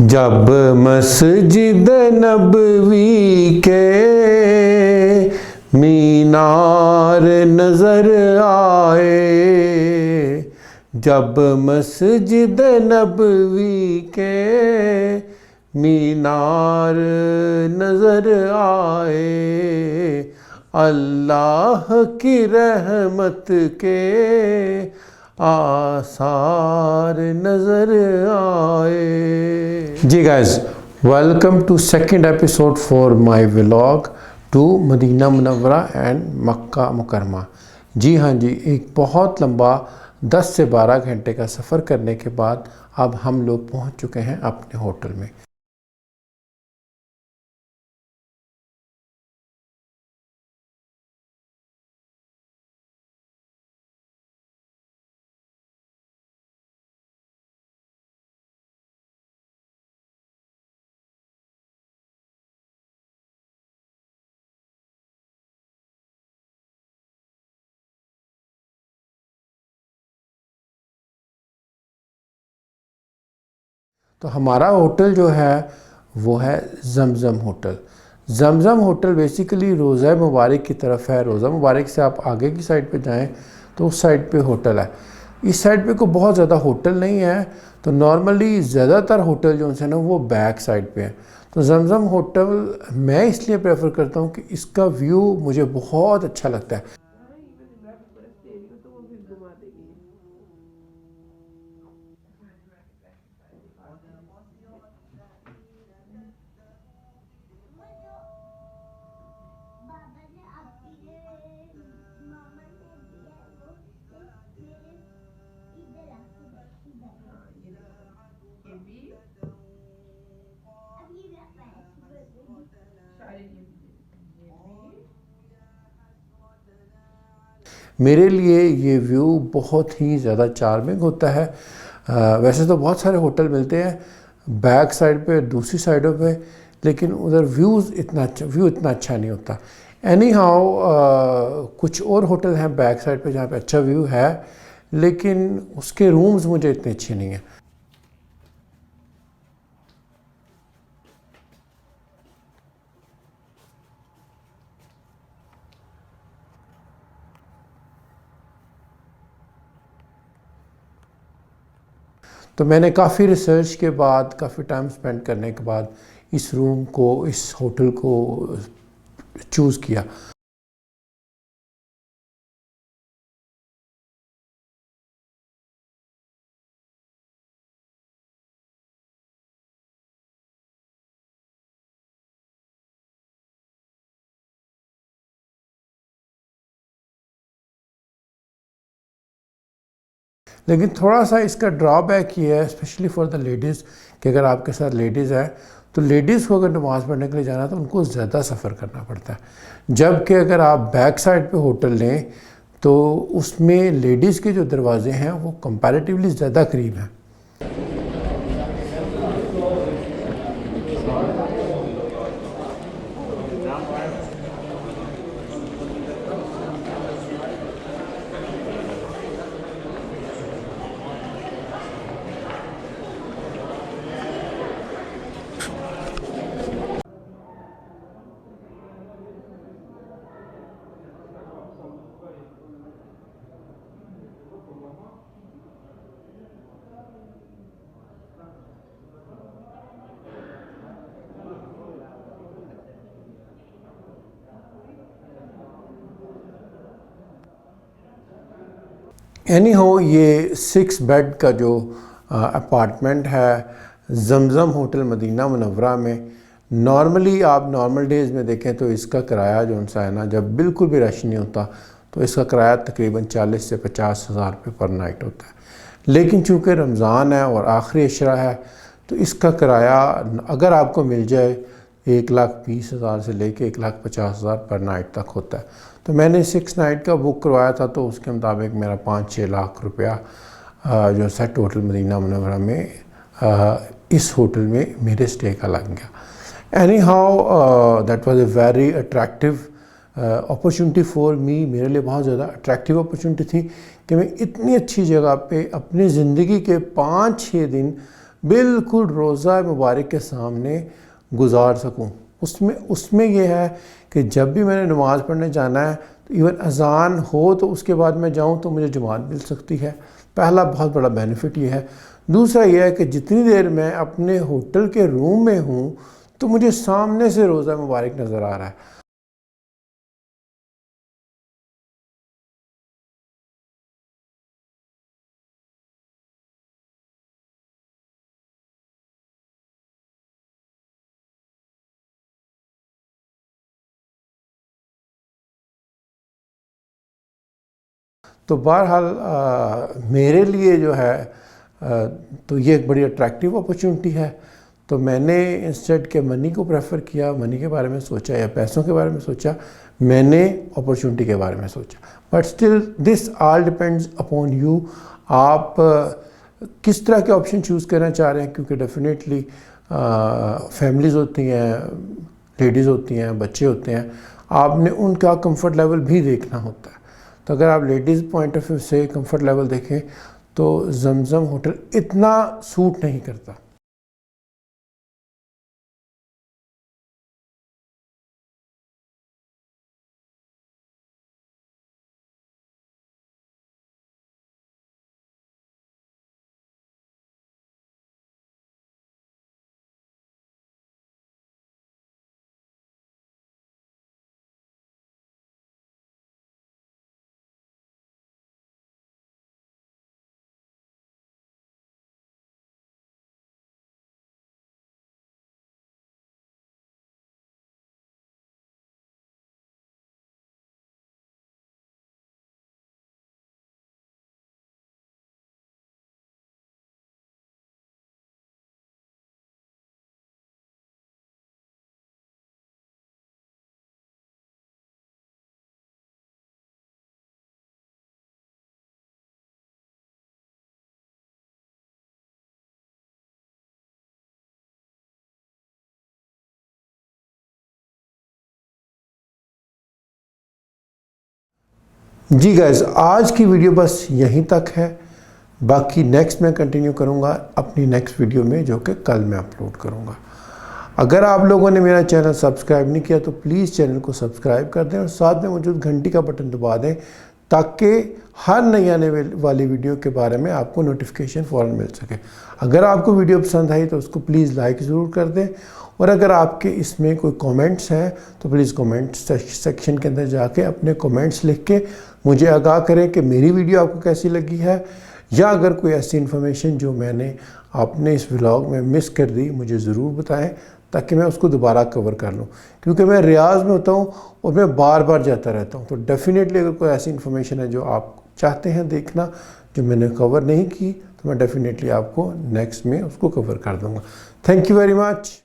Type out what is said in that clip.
जब मस्जिद नबवी के मीनार नजर आए, जब मस्जिद नबवी के मीनार नजर आए, अल्लाह की रहमत के आसार नजर आए। जी guys, welcome to second episode for my vlog to Madina Munawwara and Makkah Mukarrama. जी हाँ जी, एक बहुत लंबा 10 से 12 घंटे का सफ़र करने के बाद अब हम लोग पहुंच चुके हैं अपने होटल में। तो हमारा होटल जो है वो है Zamzam hotel. Zamzam hotel basically रोज़ा मुबारक की तरफ है। रोज़ा मुबारक से आप आगे की साइड पे जाएं तो उस साइड पे होटल है। इस साइड पे को बहुत ज़्यादा होटल नहीं है, तो नॉर्मली ज़्यादातर होटल जो है ना वो बैक साइड पे है। तो जमज़म होटल मैं इसलिए प्रेफर करता हूँ कि इसका व्यू मुझे बहुत अच्छा लगता है। मेरे लिए ये व्यू बहुत ही ज़्यादा चार्मिंग होता है। वैसे तो बहुत सारे होटल मिलते हैं बैक साइड पे, दूसरी साइडों पे, लेकिन उधर व्यू इतना अच्छा नहीं होता। एनी हाउ कुछ और होटल हैं बैक साइड पे जहाँ पे अच्छा व्यू है, लेकिन उसके रूम्स मुझे इतने अच्छे नहीं हैं। तो मैंने काफ़ी रिसर्च के बाद, काफ़ी टाइम स्पेंड करने के बाद इस रूम को, इस होटल को चूज़ किया। लेकिन थोड़ा सा इसका ड्रॉबैक ये है, स्पेशली फॉर द लेडीज़, कि अगर आपके साथ लेडीज़ है तो लेडीज़ को अगर नमाज़ पढ़ने के लिए जाना तो उनको ज़्यादा सफ़र करना पड़ता है। जबकि अगर आप बैक साइड पे होटल लें तो उसमें लेडीज़ के जो दरवाजे हैं वो कंपैरेटिवली ज़्यादा करीब हैं। एनी हो, ये 6 बेड का जो अपार्टमेंट है जमज़म होटल मदीना मुनव्वरा में, नॉर्मली आप नॉर्मल डेज़ में देखें तो इसका किराया जो सा है ना, जब बिल्कुल भी रश नहीं होता तो इसका किराया तकरीबन 40 से 50 हज़ार रुपये पर नाइट होता है। लेकिन चूँकि रमज़ान है और आखिरी अशरा है तो इसका किराया अगर आपको मिल जाए 1,20,000 से लेके 1,50,000 पर नाइट तक होता है। तो मैंने 6 नाइट का बुक करवाया था, तो उसके मुताबिक मेरा 5-6 लाख रुपया जो सेट होटल मदीना मुनव्वरा में इस होटल में मेरे स्टे का लग गया। Any how that was a very attractive opportunity for me. मेरे लिए बहुत ज़्यादा अट्रैक्टिव अपॉर्चुनिटी थी कि मैं इतनी अच्छी जगह पे अपनी ज़िंदगी के 5-6 दिन बिल्कुल रोज़ा मुबारक के सामने गुजार सकूं। उसमें यह है कि जब भी मैंने नमाज़ पढ़ने जाना है तो इवन अज़ान हो तो उसके बाद मैं जाऊं तो मुझे जमात मिल सकती है। पहला बहुत बड़ा बेनिफिट ये है। दूसरा यह है कि जितनी देर मैं अपने होटल के रूम में हूँ तो मुझे सामने से रोज़ा मुबारक नज़र आ रहा है। तो बहरहाल मेरे लिए जो है तो ये एक बड़ी अट्रैक्टिव अपॉर्चुनिटी है। तो मैंने इंस्टेड के मनी को प्रेफर किया, मनी के बारे में सोचा या पैसों के बारे में सोचा, मैंने अपॉर्चुनिटी के बारे में सोचा। But still this all depends upon you. आप किस तरह के ऑप्शन चूज़ करना चाह रहे हैं, क्योंकि डेफिनेटली फैमिलीज़ होती हैं, लेडीज़ होती हैं, बच्चे होते हैं, आपने उनका कंफर्ट लेवल भी देखना होता है। तो अगर आप लेडीज़ पॉइंट ऑफ व्यू से कंफर्ट लेवल देखें तो जमजम होटल इतना सूट नहीं करता। जी गाइस, आज की वीडियो बस यहीं तक है। बाकी नेक्स्ट मैं कंटिन्यू करूँगा अपनी नेक्स्ट वीडियो में, जो कि कल मैं अपलोड करूँगा। अगर आप लोगों ने मेरा चैनल सब्सक्राइब नहीं किया तो प्लीज़ चैनल को सब्सक्राइब कर दें और साथ में मौजूद घंटी का बटन दबा दें, ताकि हर नई आने वाली वीडियो के बारे में आपको नोटिफिकेशन फ़ौरन मिल सके। अगर आपको वीडियो पसंद आई तो उसको प्लीज़ लाइक ज़रूर कर दें, और अगर आपके इसमें कोई कमेंट्स हैं तो प्लीज़ कमेंट सेक्शन के अंदर जाके अपने कमेंट्स लिख के मुझे आगाह करें कि मेरी वीडियो आपको कैसी लगी है, या अगर कोई ऐसी इन्फॉर्मेशन जो मैंने आपने इस व्लॉग में मिस कर दी मुझे ज़रूर बताएं, ताकि मैं उसको दोबारा कवर कर लूँ। क्योंकि मैं रियाज़ में होता हूँ और मैं बार बार जाता रहता हूँ, तो डेफ़िनेटली अगर कोई ऐसी इन्फॉर्मेशन है जो आप चाहते हैं देखना, जो मैंने कवर नहीं की, तो मैं डेफ़िनेटली आपको नेक्स्ट में उसको कवर कर दूँगा। Thank you very much.